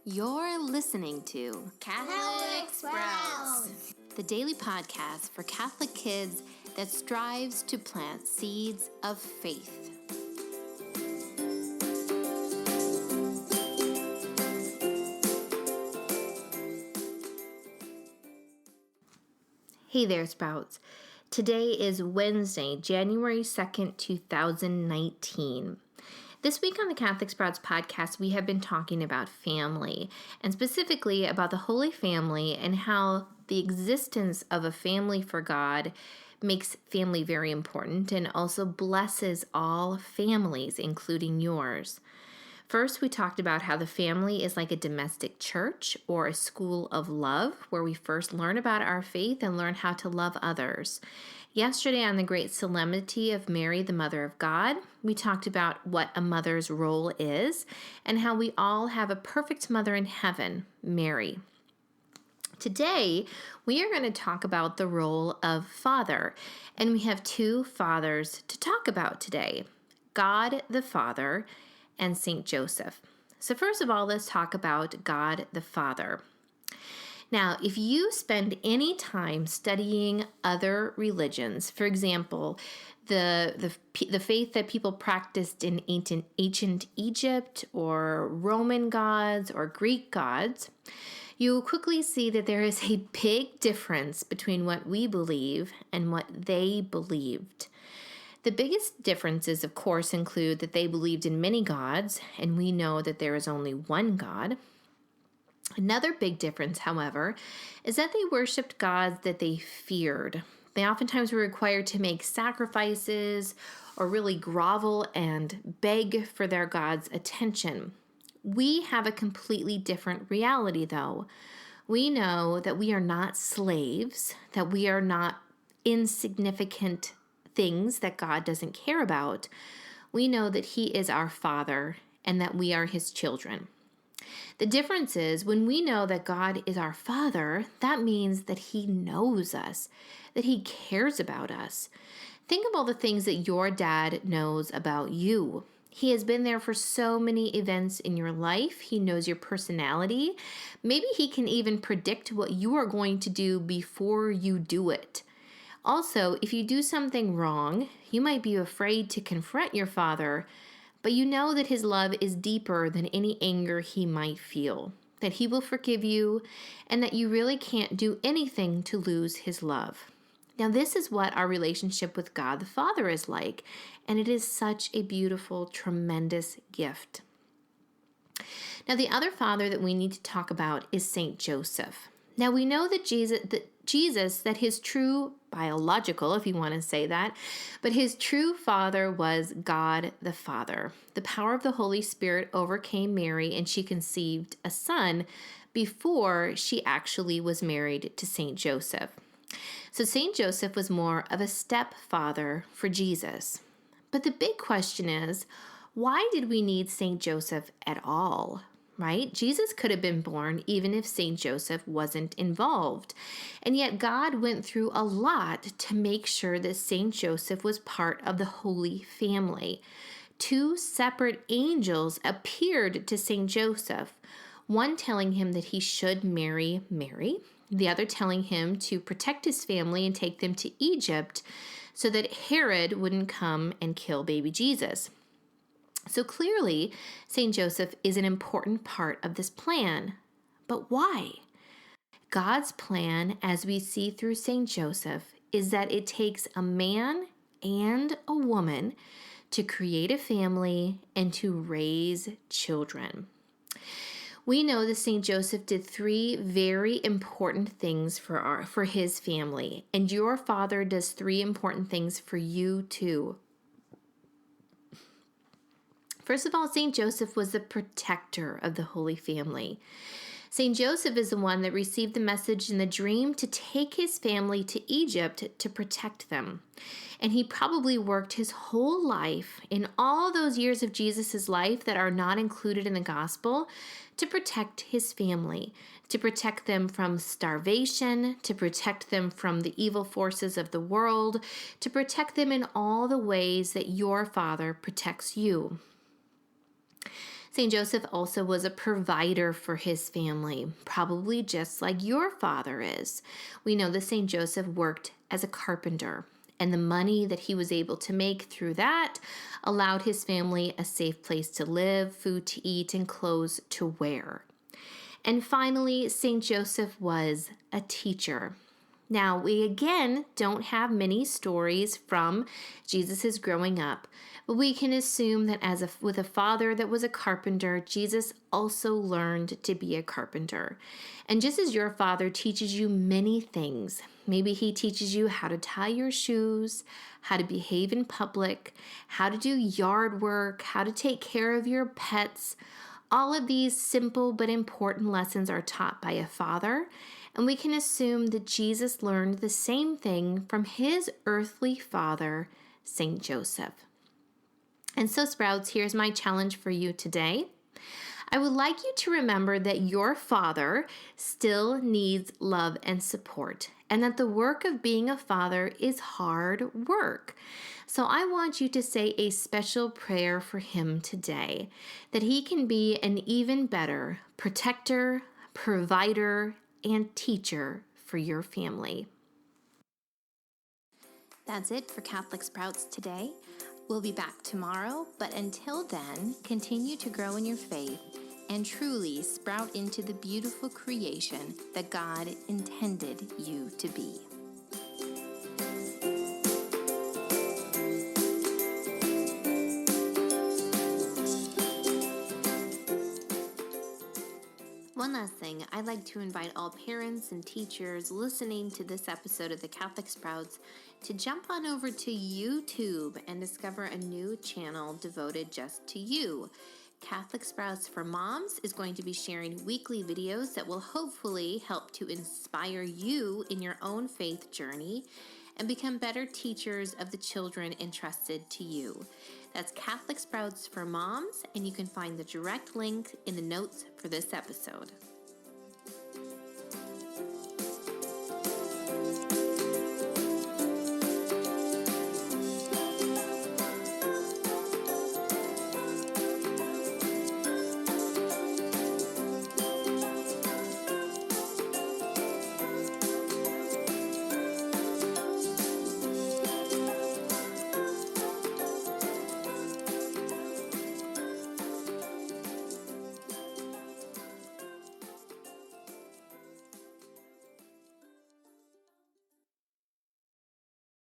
You're listening to Catholic Sprouts, the daily podcast for Catholic kids that strives to plant seeds of faith. Hey there, Sprouts. Today is Wednesday, January 2nd, 2019. This week on the Catholic Sprouts podcast, we have been talking about family, and specifically about the Holy Family and how the existence of a family for God makes family very important and also blesses all families, including yours. First, we talked about how the family is like a domestic church or a school of love where we first learn about our faith and learn how to love others. Yesterday, on the great solemnity of Mary, the Mother of God, we talked about what a mother's role is and how we all have a perfect mother in heaven, Mary. Today, we are going to talk about the role of father, and we have two fathers to talk about today, God the Father and Saint Joseph. So first of all, let's talk about God the Father. Now, if you spend any time studying other religions, for example, the faith that people practiced in ancient Egypt or Roman gods or Greek gods, you will quickly see that there is a big difference between what we believe and what they believed. The biggest differences, of course, include that they believed in many gods, and we know that there is only one God. Another big difference, however, is that they worshipped gods that they feared. They oftentimes were required to make sacrifices or really grovel and beg for their god's attention. We have a completely different reality, though. We know that we are not slaves, that we are not insignificant things that God doesn't care about. We know that He is our Father and that we are His children. The difference is when we know that God is our Father, that means that He knows us, that He cares about us. Think of all the things that your dad knows about you. He has been there for so many events in your life. He knows your personality. Maybe He can even predict what you are going to do before you do it. Also, if you do something wrong, you might be afraid to confront your Father, but you know that His love is deeper than any anger He might feel, that He will forgive you, and that you really can't do anything to lose His love. Now, this is what our relationship with God the Father is like, and it is such a beautiful, tremendous gift. Now, the other father that we need to talk about is Saint Joseph. Now, we know that Jesus, that His true biological, if you want to say that, but His true father was God the Father. The power of the Holy Spirit overcame Mary, and she conceived a son before she actually was married to Saint Joseph. So Saint Joseph was more of a stepfather for Jesus. But the big question is, why did we need Saint Joseph at all? Right? Jesus could have been born even if Saint Joseph wasn't involved. And yet God went through a lot to make sure that Saint Joseph was part of the Holy Family. Two separate angels appeared to Saint Joseph, one telling him that he should marry Mary, the other telling him to protect his family and take them to Egypt so that Herod wouldn't come and kill baby Jesus. So clearly, St. Joseph is an important part of this plan. But why? God's plan, as we see through St. Joseph, is that it takes a man and a woman to create a family and to raise children. We know that St. Joseph did three very important things for his family, and your father does three important things for you too. First of all, St. Joseph was the protector of the Holy Family. St. Joseph is the one that received the message in the dream to take his family to Egypt to protect them. And he probably worked his whole life, in all those years of Jesus' life that are not included in the gospel, to protect his family, to protect them from starvation, to protect them from the evil forces of the world, to protect them in all the ways that your Father protects you. St. Joseph also was a provider for his family, probably just like your father is. We know that St. Joseph worked as a carpenter, and the money that he was able to make through that allowed his family a safe place to live, food to eat, and clothes to wear. And finally, St. Joseph was a teacher. Now, we again don't have many stories from Jesus' growing up, but we can assume that with a father that was a carpenter, Jesus also learned to be a carpenter. And just as your father teaches you many things, maybe he teaches you how to tie your shoes, how to behave in public, how to do yard work, how to take care of your pets. All of these simple but important lessons are taught by a father, and we can assume that Jesus learned the same thing from his earthly father, St. Joseph. And so, Sprouts, here's my challenge for you today. I would like you to remember that your father still needs love and support, and that the work of being a father is hard work. So I want you to say a special prayer for him today, that he can be an even better protector, provider, and teacher for your family. That's it for Catholic Sprouts today. We'll be back tomorrow, but until then, continue to grow in your faith and truly sprout into the beautiful creation that God intended you to be. One last thing, I'd like to invite all parents and teachers listening to this episode of the Catholic Sprouts to jump on over to YouTube and discover a new channel devoted just to you. Catholic Sprouts for Moms is going to be sharing weekly videos that will hopefully help to inspire you in your own faith journey and become better teachers of the children entrusted to you. That's Catholic Sprouts for Moms, and you can find the direct link in the notes for this episode.